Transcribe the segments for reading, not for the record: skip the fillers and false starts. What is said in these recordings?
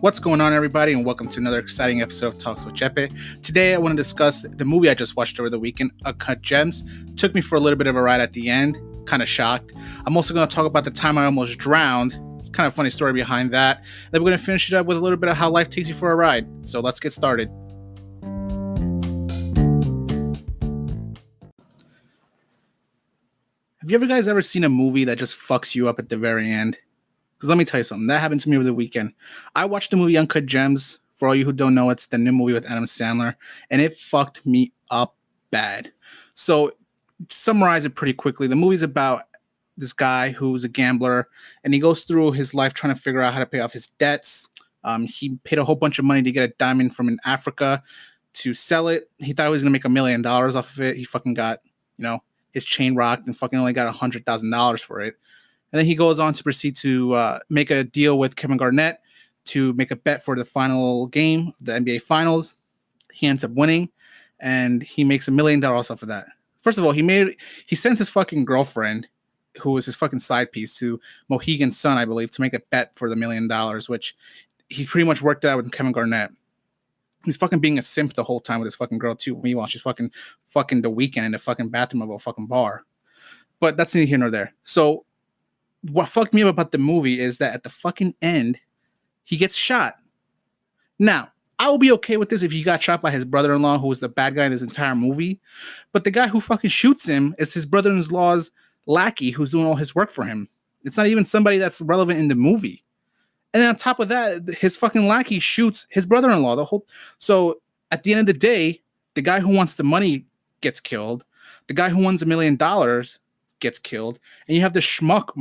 What's going on, everybody, and welcome to another exciting episode of Talks with Chepe. Today, I want to discuss the movie I just watched over the weekend, Uncut Gems. Took me for a little bit of a ride at the end, kind of shocked. I'm also going to talk about the time I almost drowned. It's kind of a funny story behind that. Then we're going to finish it up with a little bit of how life takes you for a ride. So let's get started. Have you guys ever seen a movie that just fucks you up at the very end? Because let me tell you something, that happened to me over the weekend. I watched the movie Uncut Gems. For all you who don't know, it's the new movie with Adam Sandler, and it fucked me up bad. So, to summarize it pretty quickly, the movie's about this guy who's a gambler, and he goes through his life trying to figure out how to pay off his debts. He paid a whole bunch of money to get a diamond from in Africa to sell it. He thought he was going to make $1 million off of it. He fucking got, his chain rocked and fucking only got $100,000 for it. And then he goes on to proceed to make a deal with Kevin Garnett to make a bet for the final game, the NBA Finals. He ends up winning, and he makes $1 million off of that. First of all, he sends his fucking girlfriend, who was his fucking side piece, to Mohegan Sun, I believe, to make a bet for the $1 million, which he pretty much worked it out with Kevin Garnett. He's fucking being a simp the whole time with his fucking girl too. Meanwhile, she's fucking The Weeknd in the fucking bathroom of a fucking bar. But that's neither here nor there. So what fucked me up about the movie is that at the fucking end, he gets shot. Now, I will be okay with this if he got shot by his brother-in-law, who was the bad guy in this entire movie. But the guy who fucking shoots him is his brother-in-law's lackey who's doing all his work for him. It's not even somebody that's relevant in the movie. And then on top of that, his fucking lackey shoots his brother-in-law. So at the end of the day, the guy who wants the money gets killed. The guy who wants $1 million gets killed, and you have this schmuck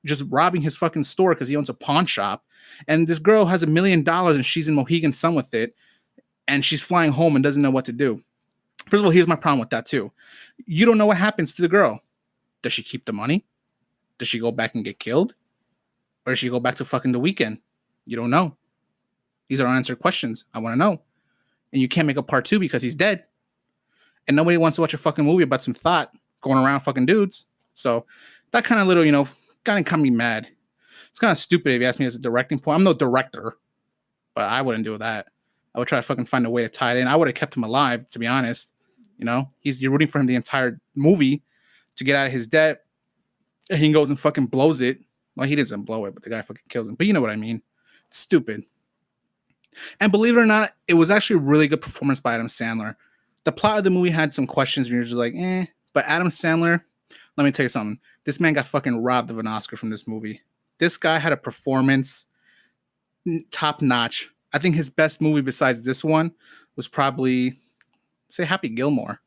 just robbing his fucking store because he owns a pawn shop, and this girl has $1 million and she's in Mohegan Sun with it, and she's flying home and doesn't know what to do. First of all, here's my problem with that too. You don't know what happens to the girl. Does she keep the money? Does she go back and get killed? Or does she go back to fucking The Weeknd? You don't know. These are unanswered questions. I want to know. And you can't make a part 2 because he's dead. And nobody wants to watch a fucking movie about some thought going around fucking dudes. So that kind of little, kind of got me mad. It's kind of stupid if you ask me as a directing point. I'm no director, but I wouldn't do that. I would try to fucking find a way to tie it in. I would have kept him alive, to be honest. You're rooting for him the entire movie to get out of his debt, and he goes and fucking blows it. Well, he doesn't blow it, but the guy fucking kills him. But you know what I mean. It's stupid. And believe it or not, it was actually a really good performance by Adam Sandler. The plot of the movie had some questions, and you're just like, eh. But Adam Sandler, let me tell you something. This man got fucking robbed of an Oscar from this movie. This guy had a performance top notch. I think his best movie besides this one was probably, say, Happy Gilmore.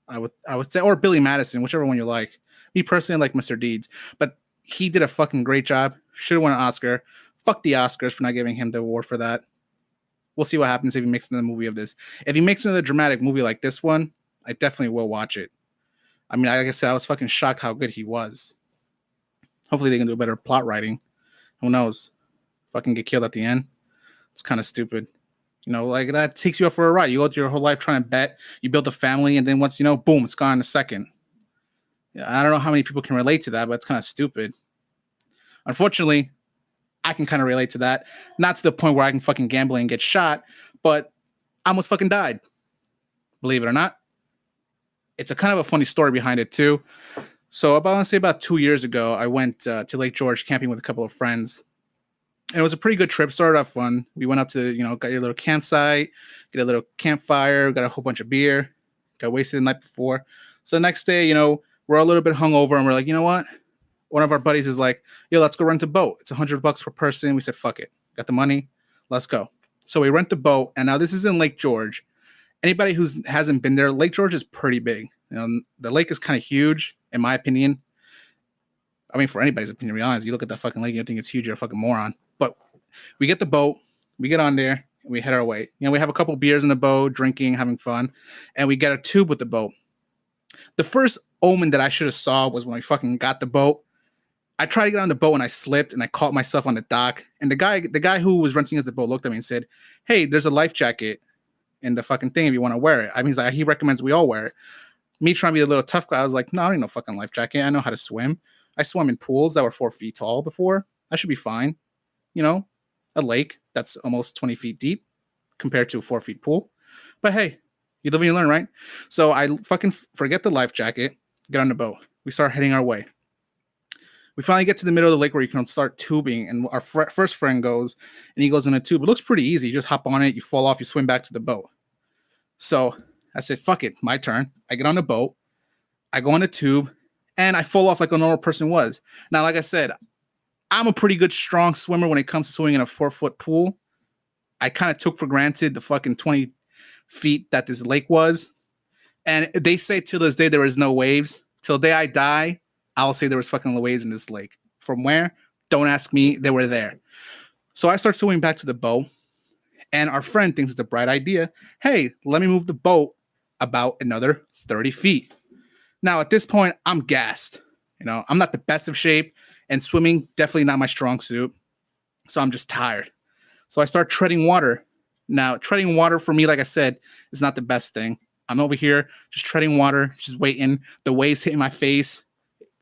I would say, or Billy Madison, whichever one you like. Me personally, I like Mr. Deeds, but he did a fucking great job. Should have won an Oscar. Fuck the Oscars for not giving him the award for that. We'll see what happens if he makes another movie of this. If he makes another dramatic movie like this one, I definitely will watch it. I mean, like I said, I was fucking shocked how good he was. Hopefully they can do a better plot writing. Who knows? Fucking get killed at the end. It's kind of stupid. Like that takes you out for a ride. You go through your whole life trying to bet. You build a family, and then once, boom, it's gone in a second. Yeah, I don't know how many people can relate to that, but it's kind of stupid. Unfortunately, I can kind of relate to that. Not to the point where I can fucking gamble and get shot, but I almost fucking died. Believe it or not. It's a kind of a funny story behind it too. So I want to say about 2 years ago, I went to Lake George camping with a couple of friends. And it was a pretty good trip. Started off fun. We went up to, got your little campsite, get a little campfire, got a whole bunch of beer, got wasted the night before. So the next day, we're a little bit hungover, and we're like, you know what? One of our buddies is like, yo, let's go rent a boat. It's $100 per person. We said, fuck it. Got the money. Let's go. So we rent the boat. And now this is in Lake George. Anybody who hasn't been there, Lake George is pretty big. The lake is kind of huge, in my opinion. I mean, for anybody's opinion, to be honest, you look at that fucking lake, you think it's huge, you're a fucking moron. But we get the boat, we get on there, and we head our way. We have a couple beers in the boat, drinking, having fun, and we get a tube with the boat. The first omen that I should have saw was when we fucking got the boat. I tried to get on the boat and I slipped and I caught myself on the dock. And the guy who was renting us the boat looked at me and said, hey, there's a life jacket in the fucking thing if you want to wear it. I mean, he recommends we all wear it. Me trying to be a little tough guy, I was like, no, I don't need no fucking life jacket. I know how to swim. I swam in pools that were 4 feet tall before. I should be fine. a lake that's almost 20 feet deep compared to a 4 feet pool. But hey, you live and you learn, right? So I fucking forget the life jacket, get on the boat. We start heading our way. We finally get to the middle of the lake where you can start tubing, and our first friend goes, and he goes in a tube. It looks pretty easy. You just hop on it, you fall off, you swim back to the boat. So I said, fuck it, my turn. I get on the boat, I go on the tube, and I fall off like a normal person was. Now, like I said, I'm a pretty good, strong swimmer when it comes to swimming in a 4 foot pool. I kind of took for granted the fucking 20 feet that this lake was. And they say till this day there is no waves. Till the day I die, I'll say there was fucking waves in this lake. From where? Don't ask me. They were there. So I start swimming back to the boat, and our friend thinks it's a bright idea. Hey, let me move the boat about another 30 feet. Now, at this point, I'm gassed. I'm not the best of shape, and swimming, definitely not my strong suit. So I'm just tired. So I start treading water. Now, treading water for me, like I said, is not the best thing. I'm over here just treading water, just waiting. The waves hitting my face.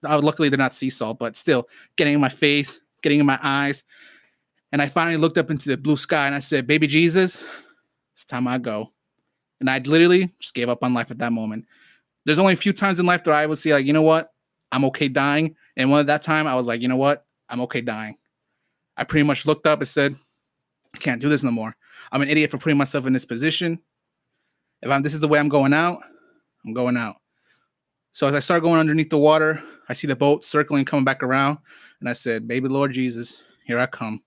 Luckily, they're not sea salt, but still getting in my face, getting in my eyes. And I finally looked up into the blue sky and I said, baby Jesus, it's time I go. And I literally just gave up on life at that moment. There's only a few times in life that I would say, like, you know what? I'm okay dying. And one at that time, I was like, you know what? I'm okay dying. I pretty much looked up and said, I can't do this no more. I'm an idiot for putting myself in this position. This is the way I'm going out, I'm going out. So as I start going underneath the water, I see the boat circling, coming back around. And I said, baby Lord Jesus, here I come.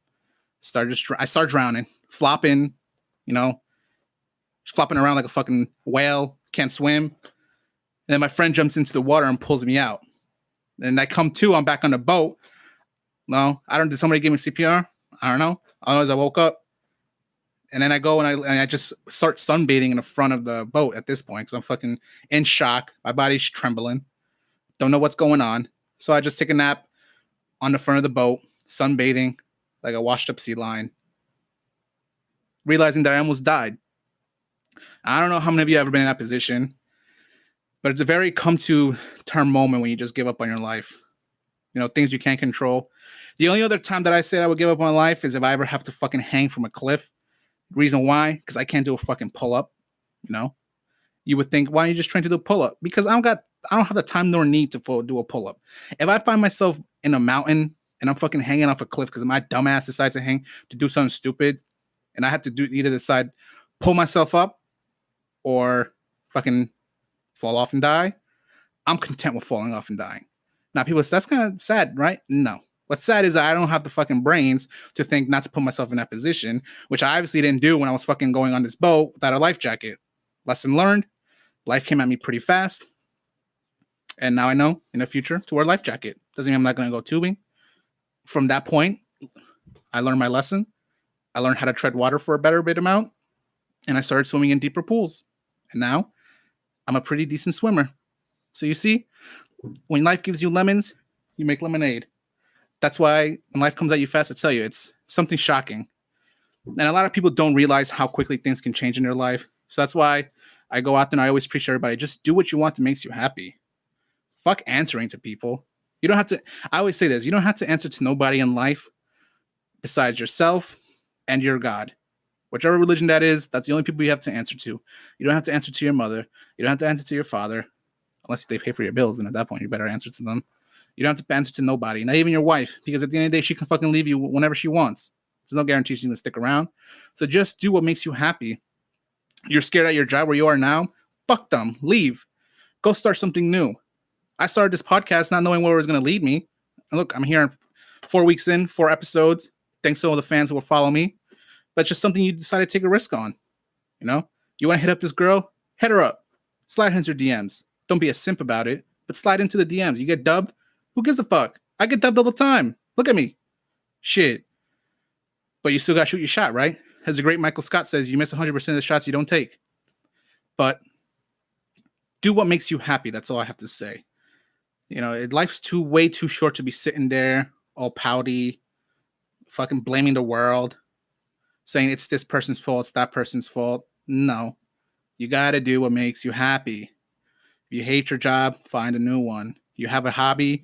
I start drowning, flopping, just flopping around like a fucking whale, can't swim. And then my friend jumps into the water and pulls me out. And I come to, I'm back on the boat. No, did somebody give me CPR? I don't know. Otherwise, I woke up. And then I go and I just start sunbathing in the front of the boat at this point because I'm fucking in shock. My body's trembling. Don't know what's going on. So I just take a nap on the front of the boat, sunbathing like a washed up sea lion, realizing that I almost died. I don't know how many of you have ever been in that position, but it's a very come to term moment when you just give up on your life. Things you can't control. The only other time that I said I would give up on life is if I ever have to fucking hang from a cliff. Reason why? Because I can't do a fucking pull up. You would think, why don't you just train to do a pull up? Because I don't have the time nor need to do a pull up. If I find myself in a mountain and I'm fucking hanging off a cliff because my dumbass decides to do something stupid, and I have to decide pull myself up or fucking fall off and die, I'm content with falling off and dying. Now people say that's kind of sad, right? No. What's sad is that I don't have the fucking brains to think not to put myself in that position, which I obviously didn't do when I was fucking going on this boat without a life jacket. Lesson learned. Life came at me pretty fast. And now I know in the future to wear a life jacket. Doesn't mean I'm not going to go tubing. From that point, I learned my lesson. I learned how to tread water for a better bit amount. And I started swimming in deeper pools. And now I'm a pretty decent swimmer. So you see, when life gives you lemons, you make lemonade. That's why when life comes at you fast, I tell you, it's something shocking. And a lot of people don't realize how quickly things can change in their life. So that's why I go out there and I always preach to everybody, just do what you want that makes you happy. Fuck answering to people. You don't have to, I always say this, you don't have to answer to nobody in life besides yourself and your God. Whichever religion that is, that's the only people you have to answer to. You don't have to answer to your mother. You don't have to answer to your father. Unless they pay for your bills, and at that point, you better answer to them. You don't have to answer to nobody, not even your wife, because at the end of the day, she can fucking leave you whenever she wants. There's no guarantee she's going to stick around. So just do what makes you happy. You're scared at your job where you are now? Fuck them. Leave. Go start something new. I started this podcast not knowing where it was going to lead me. And look, I'm here 4 weeks in, 4 episodes. Thanks to all the fans who will follow me. But it's just something you decided to take a risk on. You want to hit up this girl? Hit her up. Slide into her DMs. Don't be a simp about it, but slide into the DMs. You get dubbed? Who gives a fuck? I get dubbed all the time. Look at me. Shit. But you still got to shoot your shot, right? As the great Michael Scott says, you miss 100% of the shots you don't take. But do what makes you happy. That's all I have to say. Life's way too short to be sitting there all pouty, fucking blaming the world, saying it's this person's fault, it's that person's fault. No. You got to do what makes you happy. If you hate your job, find a new one. You have a hobby,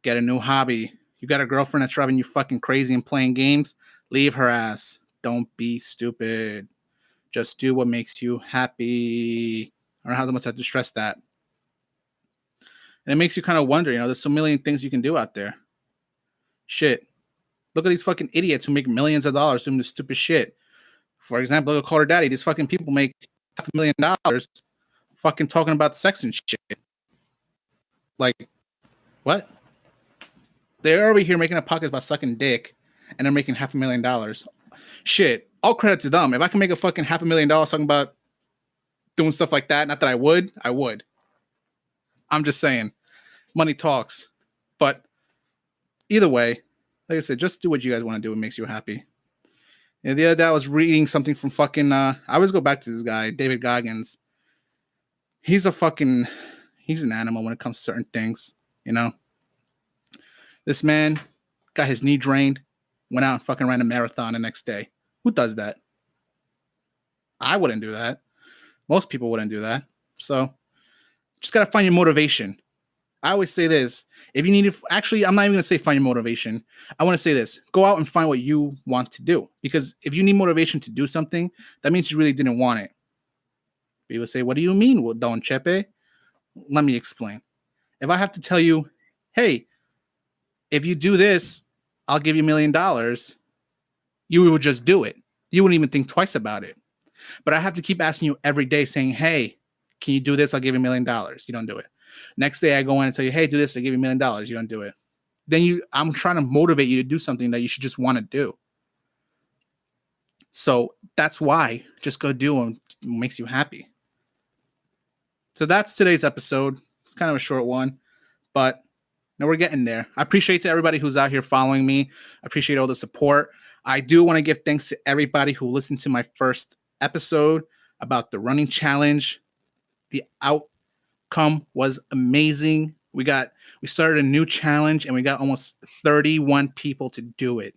get a new hobby. You got a girlfriend that's driving you fucking crazy and playing games, Leave her ass. Don't be stupid. Just do what makes you happy. I don't know how much I have to stress that. And it makes you kind of wonder, there's so million things you can do out there. Shit. Look at these fucking idiots who make millions of dollars doing this stupid shit. For example, look at Call Her Daddy. These fucking people make $500,000 fucking talking about sex and shit. Like, what? They're over here making a podcast about sucking dick and they're making $500,000. Shit. All credit to them. If I can make a fucking $500,000 talking about doing stuff like that, not that I would. I'm just saying. Money talks. But either way, like I said, just do what you guys want to do. It makes you happy. And the other day I was reading something from fucking I always go back to this guy, David Goggins. He's an animal when it comes to certain things, This man got his knee drained, went out and fucking ran a marathon the next day. Who does that? I wouldn't do that. Most people wouldn't do that. So just gotta find your motivation. I always say this. If you need to, actually, I'm not even going to say find your motivation. I want to say this. Go out and find what you want to do. Because if you need motivation to do something, that means you really didn't want it. People say, what do you mean, Don Chepe? Let me explain. If I have to tell you, hey, if you do this, I'll give you $1 million, you would just do it. You wouldn't even think twice about it. But I have to keep asking you every day saying, hey, can you do this? I'll give you $1 million. You don't do it. Next day I go in and tell you, hey, do this, I'll give you $1 million. You don't do it. Then I'm trying to motivate you to do something that you should just want to do. So that's why just go do what makes you happy. So that's today's episode. It's kind of a short one, but we're getting there. I appreciate to everybody who's out here following me. I appreciate all the support. I do want to give thanks to everybody who listened to my first episode about the running challenge. The outcome was amazing. We started a new challenge and we got almost 31 people to do it.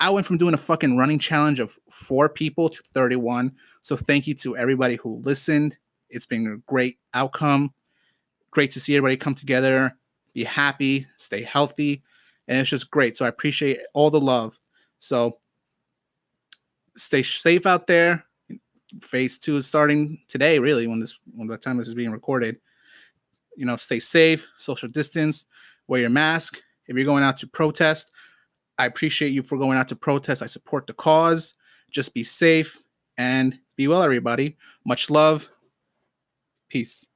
I went from doing a fucking running challenge of 4 people to 31. So thank you to everybody who listened. It's been a great outcome. Great to see everybody come together, be happy, stay healthy. And it's just great. So I appreciate all the love. So stay safe out there. Phase 2 is starting today, really, when the time this is being recorded. Stay safe, social distance, wear your mask. If you're going out to protest, I appreciate you for going out to protest. I support the cause. Just be safe and be well, everybody. Much love. Peace.